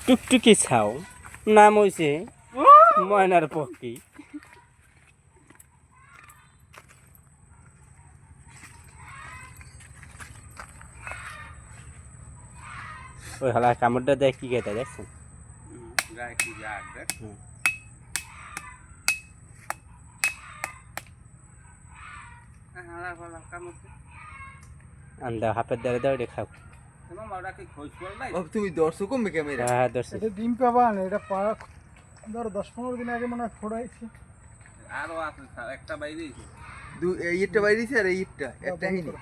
টুকটুকি ছাও নাম হইছে ময়নার পক্ষী। ওই হলা কামড়টা দেয় কি খেতে দেখছেন? আন্দা হাফের দ্বারা দাও এটা খাও। তুমি দর্শক কমবে ক্যামেরা হ্যাঁ দর্শক এটা ডিম পাবা না, এটা ধরো 10-15 দিন আগে মনে হয় ফোড়াইছে। একটা বাইরে আর এইটা একটা বন্ধ হিনি করো।